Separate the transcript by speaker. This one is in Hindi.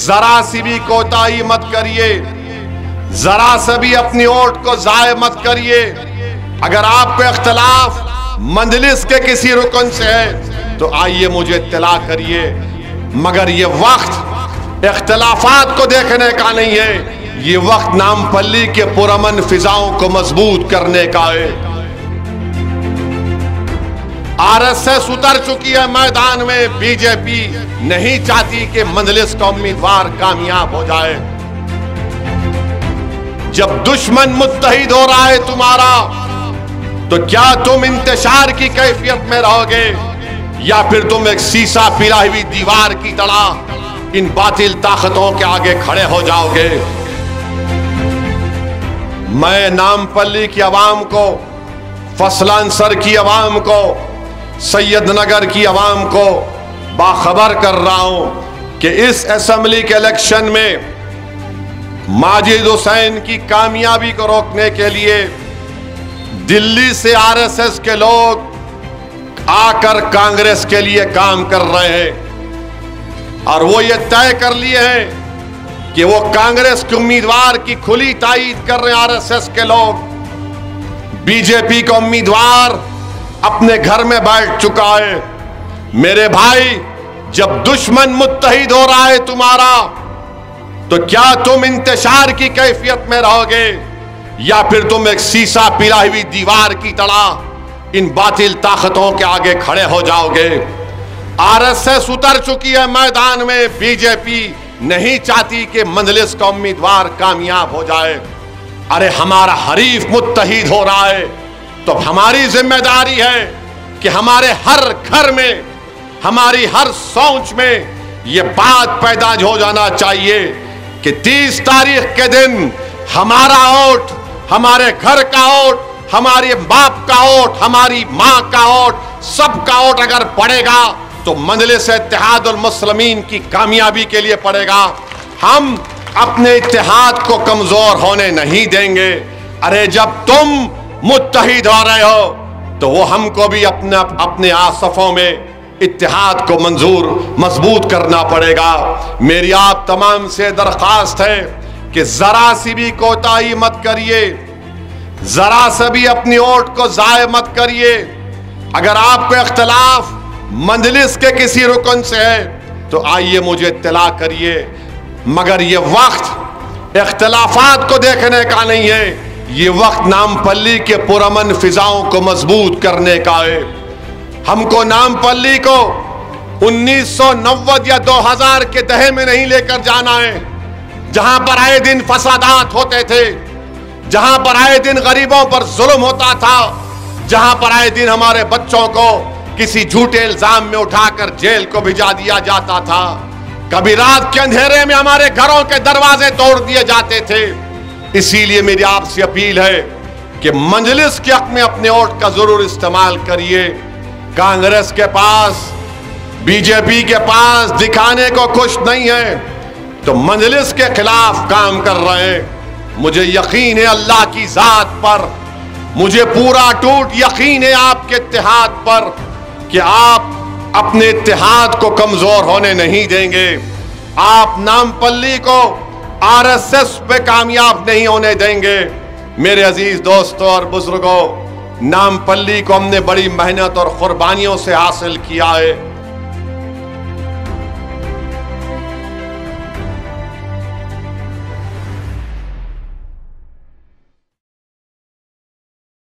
Speaker 1: जरा सी भी कोताही मत करिए, जरा से भी अपनी वोट को जाय मत करिए। अगर आपको इख्तिलाफ मंजलिस के किसी रुकन से है तो आइए मुझे इत्तला करिए, मगर ये वक्त इख्तिलाफात को देखने का नहीं है, ये वक्त नामपल्ली के पुरअमन फिजाओं को मजबूत करने का है। आरएसएस उतर चुकी है मैदान में, बीजेपी नहीं चाहती कि मंजलिस का उम्मीदवार कामयाब हो जाए। जब दुश्मन मुत्तहिद हो रहा है तुम्हारा, तो क्या तुम इंतशार की कैफियत में रहोगे या फिर तुम एक शीशा पिघलाई हुई दीवार की तरह इन बातिल ताकतों के आगे खड़े हो जाओगे? मैं नामपल्ली की आवाम को, फसलांसर की आवाम को, सैयदनगर की आवाम को बाखबर कर रहा हूं कि इस असेंबली के इलेक्शन में माजिद हुसैन की कामयाबी को रोकने के लिए दिल्ली से आरएसएस के लोग आकर कांग्रेस के लिए काम कर रहे हैं और वो ये तय कर लिए हैं कि वो कांग्रेस के उम्मीदवार की खुली तायीद कर रहे हैं। आरएसएस के लोग, बीजेपी का उम्मीदवार अपने घर में बैठ चुका है। मेरे भाई, जब दुश्मन मुत्तहिद हो रहा है तुम्हारा, तो क्या तुम इंतशार की कैफियत में रहोगे या फिर तुम एक शीशा पिघलाई हुई दीवार की तरह इन बातिल ताकतों के आगे खड़े हो जाओगे? आरएसएस उतर चुकी है मैदान में, बीजेपी नहीं चाहती कि मंजलिस का उम्मीदवार कामयाब हो जाए। अरे हमारा हरीफ मुत्तहिद हो रहा है तो हमारी जिम्मेदारी है कि हमारे हर घर में, हमारी हर सोच में ये बात पैदा हो जाना चाहिए कि 30 तारीख के दिन हमारा वोट, हमारे घर का वोट, हमारे बाप का वोट, हमारी माँ का वोट, सबका वोट अगर पड़ेगा तो मजलिस इत्तेहादुल मुस्लिमीन की कामयाबी के लिए पड़ेगा। हम अपने इत्तेहाद को कमजोर होने नहीं देंगे। अरे जब तुम मुत्तहिद हो रहे हो तो वो हमको भी अपने आसफों में इत्तेहाद को मजबूत करना पड़ेगा। मेरी आप तमाम से दरख्वास्त है कि जरा सी भी कोताही मत करिए, जरा से भी अपनी वोट को जाय मत करिए। अगर आपको इख्तिलाफ मंजलिस के किसी रुकन से है तो आइए मुझे इत्तला करिए, मगर ये वक्त इख्तिलाफात को देखने का नहीं है, ये वक्त नामपल्ली के पुरअमन फिजाओं को मजबूत करने का है। हमको नामपल्ली को 1990 या 2000 के दहे में नहीं लेकर जाना है, जहां पर आए दिन फसादात होते थे, जहां पर आए दिन गरीबों पर जुल्म होता था, जहां पर आए दिन हमारे बच्चों को किसी झूठे इल्जाम में उठाकर जेल को भिजा दिया जाता था। कभी रात के अंधेरे में हमारे घरों के दरवाजे तोड़ दिए जाते थे। इसीलिए मेरी आपसे अपील है कि मंजलिस के हक में अपने वोट का जरूर इस्तेमाल करिए। कांग्रेस के पास, बीजेपी के पास दिखाने को कुछ नहीं है तो मंजलिस के खिलाफ काम कर रहे हैं। मुझे यकीन है अल्लाह की जात पर, मुझे पूरा टूट यकीन है आपके इत्तेहाद पर कि आप अपने इत्तेहाद को कमजोर होने नहीं देंगे। आप नामपल्ली को आरएसएस पे कामयाब नहीं होने देंगे। मेरे अजीज दोस्तों और बुजुर्गों, नामपल्ली को हमने बड़ी मेहनत और कुर्बानियों से हासिल किया है।